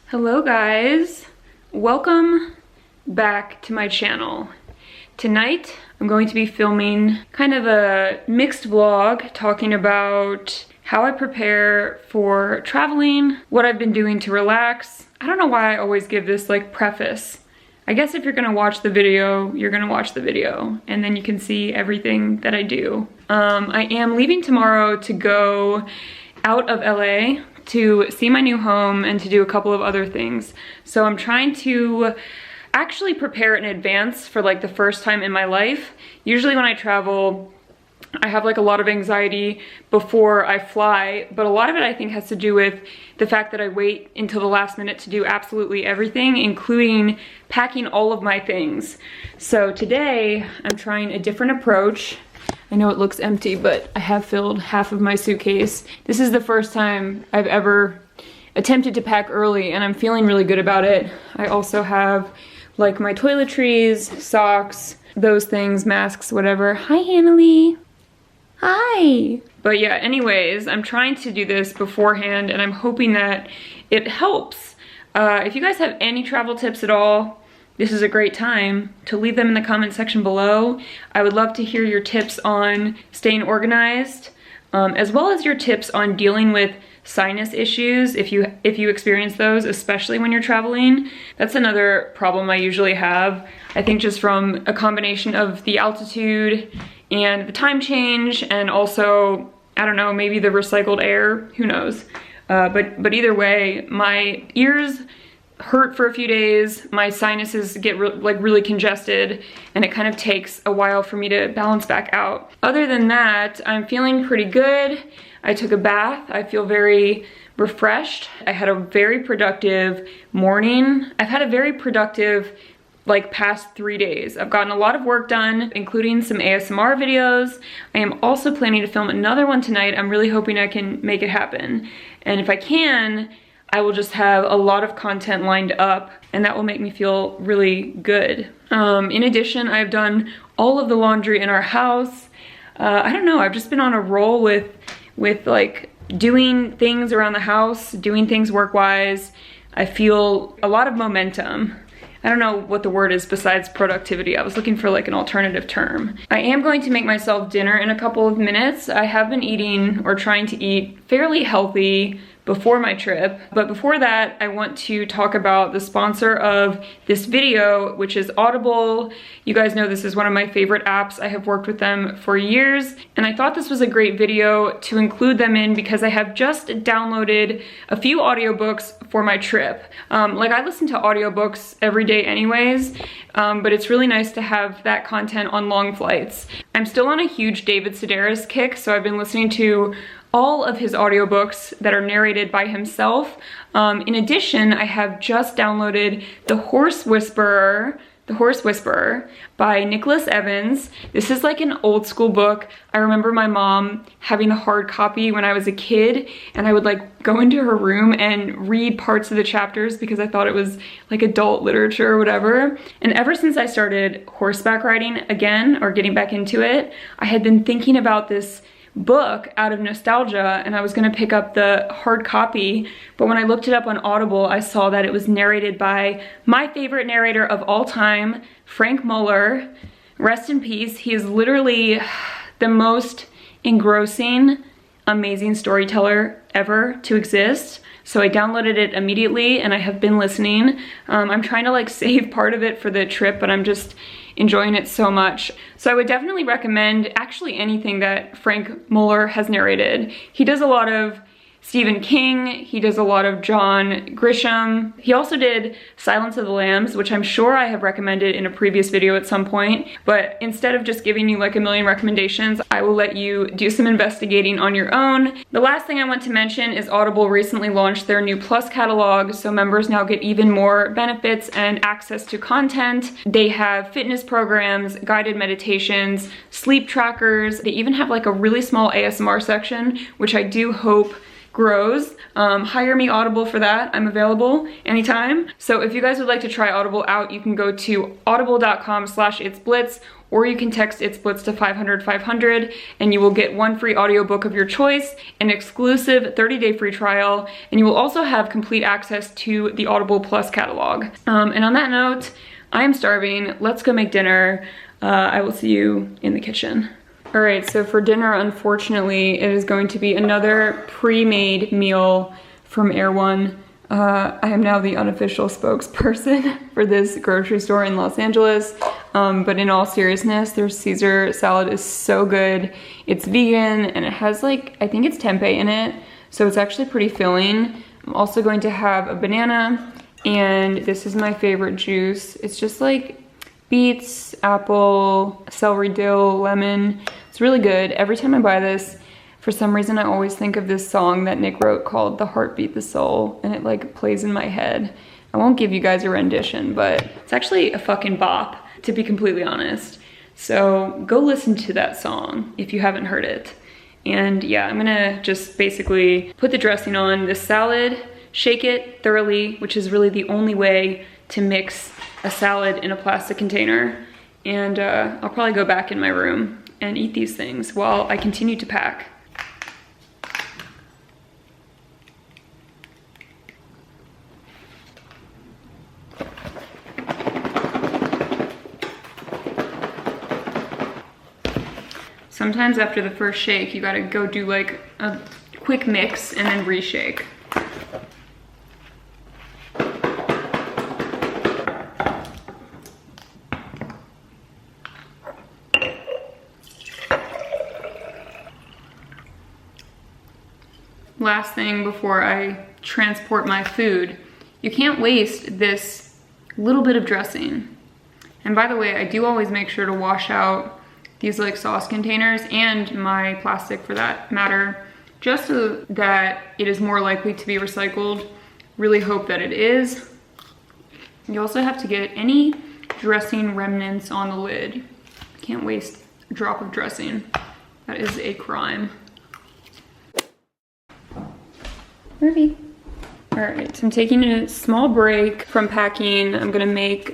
Hello guys, welcome back to my channel. Tonight I'm going to be filming kind of a mixed vlog talking about how I prepare for traveling, what I've been doing to relax. I don't know why I always give this like preface. I guess if you're gonna watch the video, you're gonna watch the video and then you can see everything that I do. I am leaving tomorrow to go out of LA to see my new home and to do a couple of other things. So I'm trying to actually prepare in advance for like the first time in my life. Usually when I travel, I have like a lot of anxiety before I fly, but a lot of it I think has to do with the fact that I wait until the last minute to do absolutely everything, including packing all of my things. So today I'm trying a different approach. I know it looks empty, but I have filled half of my suitcase. This is the first time I've ever attempted to pack early and I'm feeling really good about it. I also have like my toiletries, socks, those things, masks, whatever. Hi, Hannah-Lee. Hi. But yeah, anyways, I'm trying to do this beforehand and I'm hoping that it helps. If you guys have any travel tips at all, this is a great time to leave them in the comment section below. I would love to hear your tips on staying organized, as well as your tips on dealing with sinus issues if you experience those, especially when you're traveling. That's another problem I usually have. I think just from a combination of the altitude and the time change and also, I don't know, maybe the recycled air, who knows. But either way, my ears hurt for a few days, my sinuses get really congested, and it kind of takes a while for me to balance back out. Other than that, I'm feeling pretty good. I took a bath. I feel very refreshed. I had a very productive morning. I've had a very productive past 3 days. I've gotten a lot of work done, including some ASMR videos. I am also planning to film another one tonight. I'm really hoping I can make it happen. And if I can, I will just have a lot of content lined up and that will make me feel really good. In addition, I've done all of the laundry in our house. I don't know, I've just been on a roll with like doing things around the house, doing things work-wise. I feel a lot of momentum. I don't know what the word is besides productivity. I was looking for like an alternative term. I am going to make myself dinner in a couple of minutes. I have been eating or trying to eat fairly healthy before my trip. But before that, I want to talk about the sponsor of this video, which is Audible. You guys know this is one of my favorite apps. I have worked with them for years, and I thought this was a great video to include them in because I have just downloaded a few audiobooks for my trip. Like I listen to audiobooks every day anyways, but it's really nice to have that content on long flights. I'm still on a huge David Sedaris kick, so I've been listening to all of his audiobooks that are narrated by himself. In addition, I have just downloaded The Horse Whisperer by Nicholas Evans. This is like an old school book. I remember my mom having a hard copy when I was a kid, and I would like go into her room and read parts of the chapters because I thought it was like adult literature or whatever. And ever since I started horseback riding again, or getting back into it, I had been thinking about this book out of nostalgia, and I was gonna pick up the hard copy, but when I looked it up on Audible, I saw that it was narrated by my favorite narrator of all time, Frank Muller. Rest in peace. He is literally the most engrossing, amazing storyteller ever to exist. So I downloaded it immediately and I have been listening. I'm trying to like save part of it for the trip, but I'm just enjoying it so much. So I would definitely recommend actually anything that Frank Muller has narrated. He does a lot of Stephen King, he does a lot of John Grisham. He also did Silence of the Lambs, which I'm sure I have recommended in a previous video at some point, but instead of just giving you like a million recommendations, I will let you do some investigating on your own. The last thing I want to mention is Audible recently launched their new Plus catalog, so members now get even more benefits and access to content. They have fitness programs, guided meditations, sleep trackers. They even have like a really small ASMR section, which I do hope grows. Hire me Audible for that. I'm available anytime. So if you guys would like to try Audible out, you can go to audible.com/itsblitzzz, or you can text itsblitzzz to 500 500 and you will get one free audiobook of your choice, an exclusive 30-day free trial, and you will also have complete access to the Audible Plus catalog. And on that note, I am starving. Let's go make dinner. I will see you in the kitchen. All right, so for dinner, unfortunately, it is going to be another pre-made meal from Air One. I am now the unofficial spokesperson for this grocery store in Los Angeles. But in all seriousness, their Caesar salad is so good. It's vegan and it has like, I think it's tempeh in it. So it's actually pretty filling. I'm also going to have a banana, and this is my favorite juice. It's just like beets, apple, celery, dill, lemon. It's really good. Every time I buy this, for some reason I always think of this song that Nick wrote called The Heart Beat the Soul, and it like plays in my head. I won't give you guys a rendition, but it's actually a fucking bop, to be completely honest. So go listen to that song if you haven't heard it. And yeah, I'm gonna just basically put the dressing on this salad, shake it thoroughly, which is really the only way to mix a salad in a plastic container. And I'll probably go back in my room and eat these things while I continue to pack. Sometimes after the first shake, you gotta go do like a quick mix and then reshake. Last thing before I transport my food, you can't waste this little bit of dressing. And by the way, I do always make sure to wash out these like sauce containers and my plastic for that matter, just so that it is more likely to be recycled. Really hope that it is. You also have to get any dressing remnants on the lid. Can't waste a drop of dressing. That is a crime. Ruby. All right, so I'm taking a small break from packing. I'm gonna make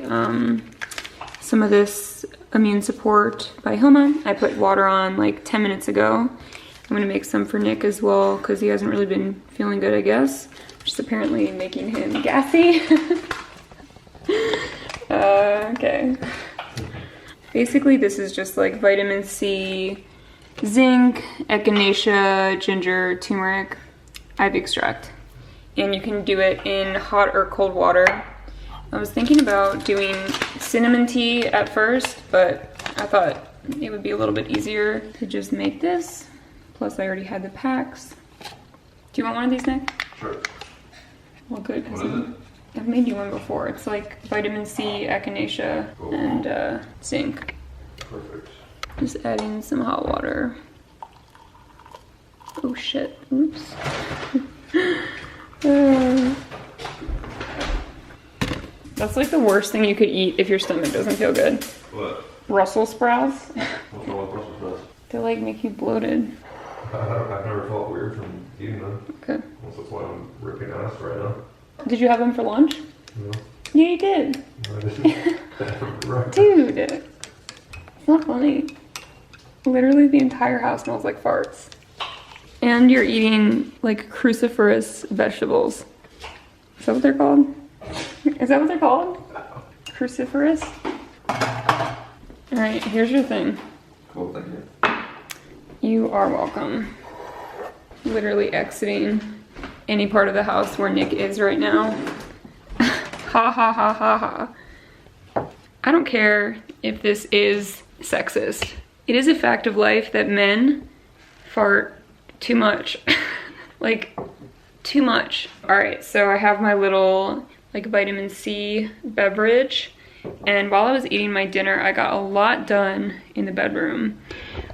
some of this Immune Support by Hilma. I put water on like 10 minutes ago. I'm gonna make some for Nick as well because he hasn't really been feeling good, I guess. Just apparently making him gassy. Okay. Basically, this is just like vitamin C, zinc, echinacea, ginger, turmeric, ivy extract. And you can do it in hot or cold water. I was thinking about doing cinnamon tea at first, but I thought it would be a little bit easier to just make this. Plus I already had the packs. Do you want one of these, Nick? Sure. Well, good. What is it? I've made you one before. It's like vitamin C, echinacea, and zinc. Perfect. Just adding some hot water. Oh shit, oops. That's like the worst thing you could eat if your stomach doesn't feel good. What? Brussels sprouts. What's wrong with Brussels sprouts? They like make you bloated. I've never felt weird from eating them. Okay. That's why I'm ripping ass right now. Did you have them for lunch? No. Yeah, you did. I didn't. Right. Dude, it's not funny. Literally the entire house smells like farts. And you're eating like cruciferous vegetables. Is that what they're called? Is that what they're called? Cruciferous? All right, here's your thing. Cool, thank you. You are welcome. Literally exiting any part of the house where Nick is right now. Ha ha ha ha ha. I don't care if this is sexist. It is a fact of life that men fart too much. Like, too much. All right, so I have my little like vitamin C beverage, and while I was eating my dinner, I got a lot done in the bedroom.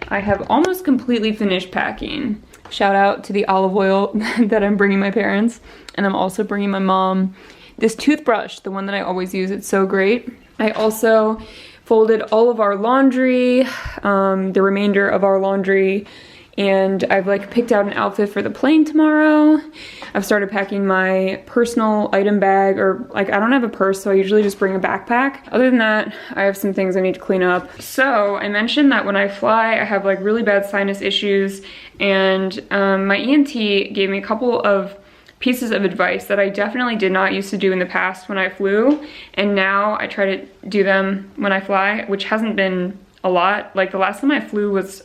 I have almost completely finished packing. Shout out to the olive oil that I'm bringing my parents, and I'm also bringing my mom this toothbrush, the one that I always use. It's so great. I also folded all of our laundry, the remainder of our laundry, and I've like picked out an outfit for the plane tomorrow. I've started packing my personal item bag, or like I don't have a purse, so I usually just bring a backpack. Other than that, I have some things I need to clean up. So I mentioned that when I fly, I have like really bad sinus issues, and my ENT gave me a couple of pieces of advice that I definitely did not used to do in the past when I flew, and now I try to do them when I fly, which hasn't been a lot. Like the last time I flew was,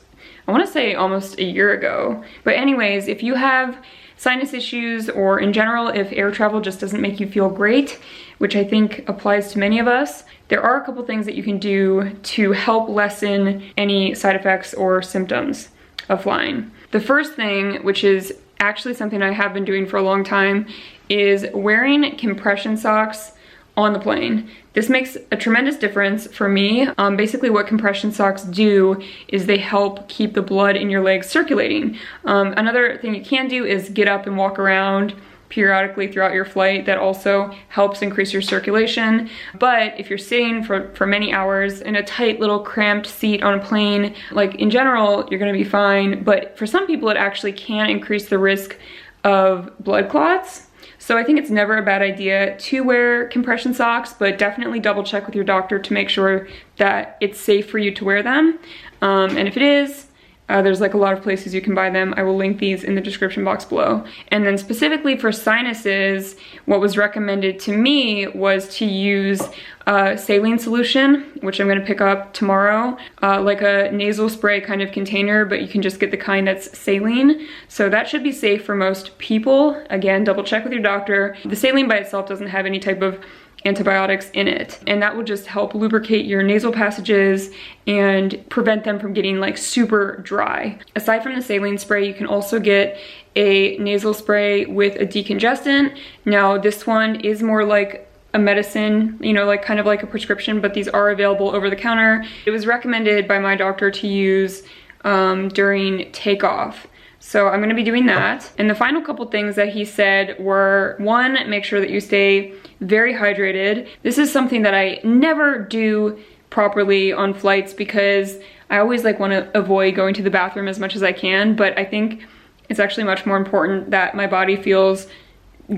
I want to say almost a year ago. But anyways, if you have sinus issues, or in general, if air travel just doesn't make you feel great, which I think applies to many of us, there are a couple things that you can do to help lessen any side effects or symptoms of flying. The first thing, which is actually something I have been doing for a long time, is wearing compression socks on the plane. This makes a tremendous difference for me. Basically what compression socks do is they help keep the blood in your legs circulating. Another thing you can do is get up and walk around periodically throughout your flight. That also helps increase your circulation. But if you're sitting for many hours in a tight little cramped seat on a plane, like in general, you're gonna be fine. But for some people, it actually can increase the risk of blood clots. So I think it's never a bad idea to wear compression socks, but definitely double check with your doctor to make sure that it's safe for you to wear them. And if it is, there's like a lot of places you can buy them. I will link these in the description box below. And then specifically for sinuses, what was recommended to me was to use saline solution, which I'm gonna pick up tomorrow, like a nasal spray kind of container, but you can just get the kind that's saline. So that should be safe for most people. Again, double check with your doctor. The saline by itself doesn't have any type of antibiotics in it, and that will just help lubricate your nasal passages and prevent them from getting like super dry. Aside from the saline spray, you can also get a nasal spray with a decongestant. Now this one is more like a medicine, you know, like kind of like a prescription, but these are available over the counter. It was recommended by my doctor to use during takeoff. So I'm gonna be doing that. And the final couple things that he said were, one, make sure that you stay very hydrated. This is something that I never do properly on flights because I always like wanna avoid going to the bathroom as much as I can, but I think it's actually much more important that my body feels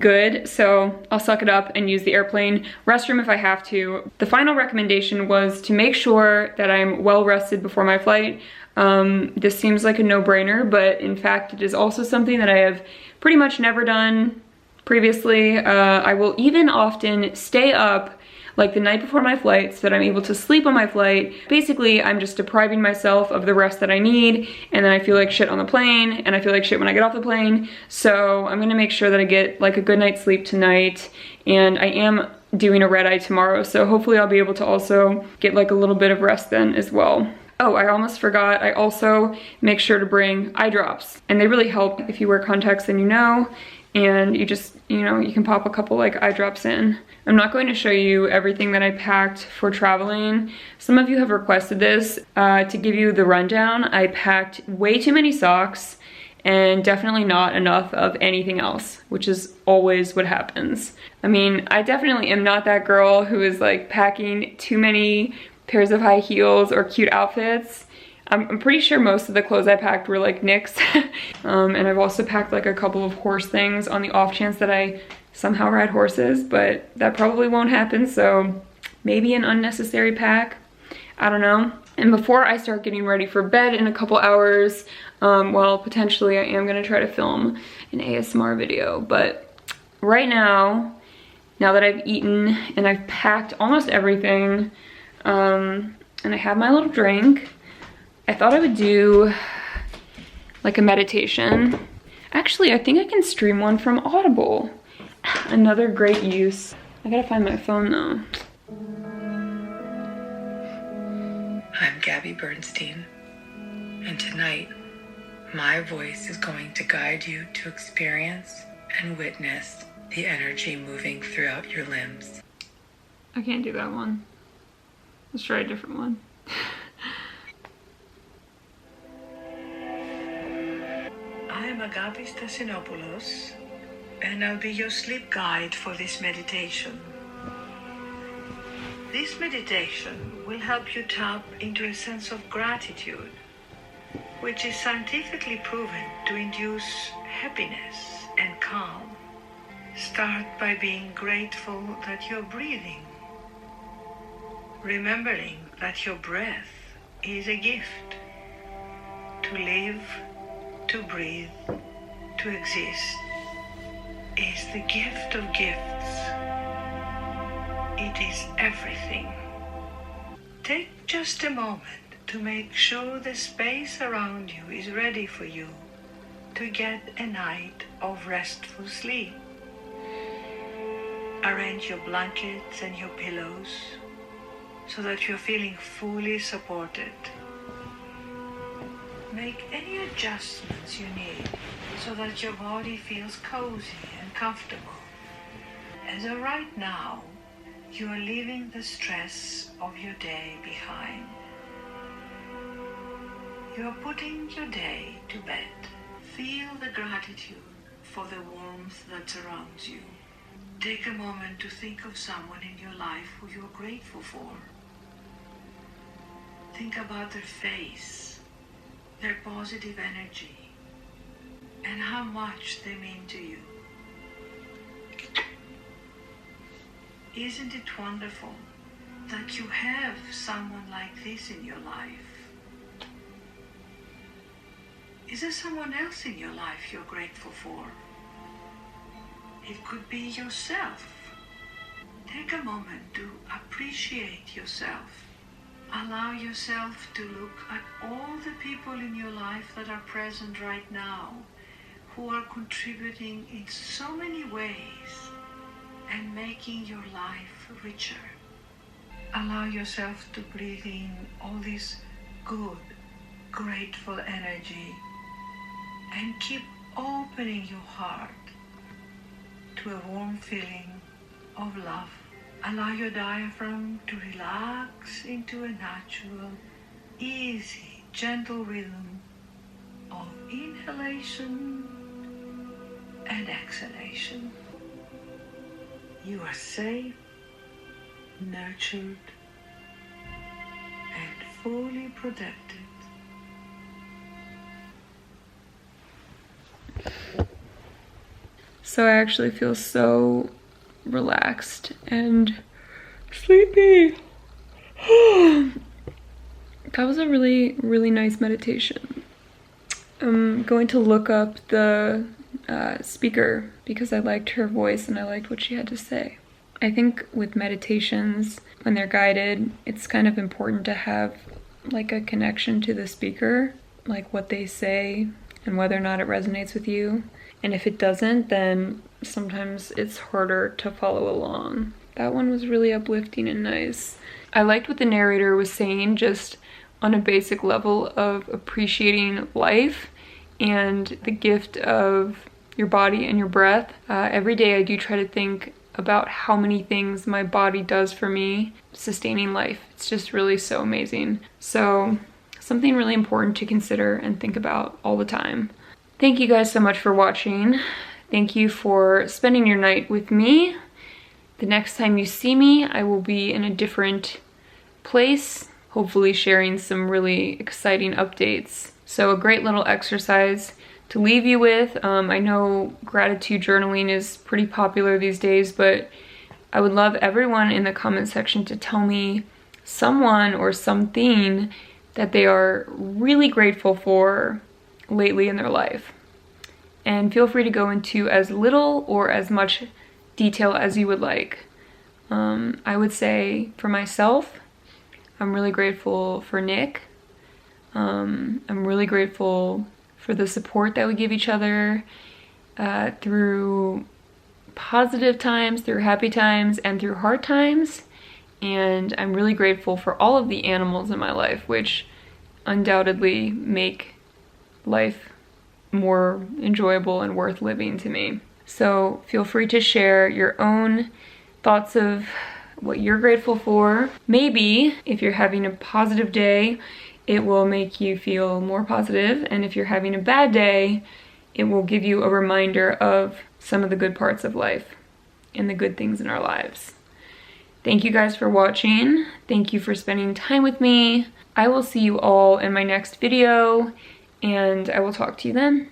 good, so I'll suck it up and use the airplane restroom if I have to. The final recommendation was to make sure that I'm well rested before my flight. This seems like a no-brainer, but in fact it is also something that I have pretty much never done previously. I will even often stay up like the night before my flight so that I'm able to sleep on my flight. Basically, I'm just depriving myself of the rest that I need, and then I feel like shit on the plane, and I feel like shit when I get off the plane. So I'm gonna make sure that I get like a good night's sleep tonight, and I am doing a red eye tomorrow, so hopefully I'll be able to also get like a little bit of rest then as well. Oh, I almost forgot, I also make sure to bring eye drops, and they really help. If you wear contacts, then you know, and you just, you know, you can pop a couple like eye drops in. I'm not going to show you everything that I packed for traveling. Some of you have requested this. To give you the rundown, I packed way too many socks and definitely not enough of anything else, which is always what happens. I mean, I definitely am not that girl who is like packing too many pairs of high heels or cute outfits. I'm pretty sure most of the clothes I packed were like NYX. And I've also packed like a couple of horse things on the off chance that I somehow ride horses, but that probably won't happen, so maybe an unnecessary pack. I don't know. And before I start getting ready for bed in a couple hours, well, potentially I am gonna try to film an ASMR video, but right now that I've eaten and I've packed almost everything, and I have my little drink, I thought I would do like a meditation. Actually, I think I can stream one from Audible. Another great use. I gotta find my phone though. I'm Gabby Bernstein, and tonight my voice is going to guide you to experience and witness the energy moving throughout your limbs. I can't do that one. Let's try a different one. I am Agapi Stassinopoulos, and I'll be your sleep guide for this meditation. This meditation will help you tap into a sense of gratitude which is scientifically proven to induce happiness and calm. Start by being grateful that you're breathing, remembering that your breath is a gift. To live, to breathe, to exist is the gift of gifts. It is everything. Take just a moment to make sure the space around you is ready for you to get a night of restful sleep. Arrange your blankets and your pillows so that you're feeling fully supported. Make any adjustments you need so that your body feels cozy and comfortable. As of right now, you are leaving the stress of your day behind. You are putting your day to bed. Feel the gratitude for the warmth that surrounds you. Take a moment to think of someone in your life who you are grateful for. Think about their face, their positive energy, and how much they mean to you. Isn't it wonderful that you have someone like this in your life? Is there someone else in your life you're grateful for? It could be yourself. Take a moment to appreciate yourself. Allow yourself to look at all the people in your life that are present right now, who are contributing in so many ways and making your life richer. Allow yourself to breathe in all this good, grateful energy and keep opening your heart to a warm feeling of love. Allow your diaphragm to relax into a natural, easy, gentle rhythm of inhalation and exhalation. You are safe, nurtured, and fully protected. So I actually feel so relaxed and sleepy. That was a really, really nice meditation. I'm going to look up the speaker because I liked her voice and I liked what she had to say. I think with meditations, when they're guided, it's kind of important to have like a connection to the speaker, like what they say and whether or not it resonates with you. And if it doesn't, then sometimes it's harder to follow along. That one was really uplifting and nice. I liked what the narrator was saying, just on a basic level of appreciating life and the gift of your body and your breath. Every day I do try to think about how many things my body does for me, sustaining life. It's just really so amazing. So something really important to consider and think about all the time. Thank you guys so much for watching. Thank you for spending your night with me. The next time you see me, I will be in a different place, hopefully sharing some really exciting updates. So a great little exercise to leave you with. I know gratitude journaling is pretty popular these days, but I would love everyone in the comment section to tell me someone or something that they are really grateful for lately in their life. And feel free to go into as little or as much detail as you would like. I would say for myself, I'm really grateful for Nick. I'm really grateful for the support that we give each other through positive times, through happy times, and through hard times. And I'm really grateful for all of the animals in my life, which undoubtedly make life more enjoyable and worth living to me. So feel free to share your own thoughts of what you're grateful for. Maybe if you're having a positive day, it will make you feel more positive, and if you're having a bad day, it will give you a reminder of some of the good parts of life and the good things in our lives. Thank you guys for watching. Thank you for spending time with me. I will see you all in my next video, and I will talk to you then.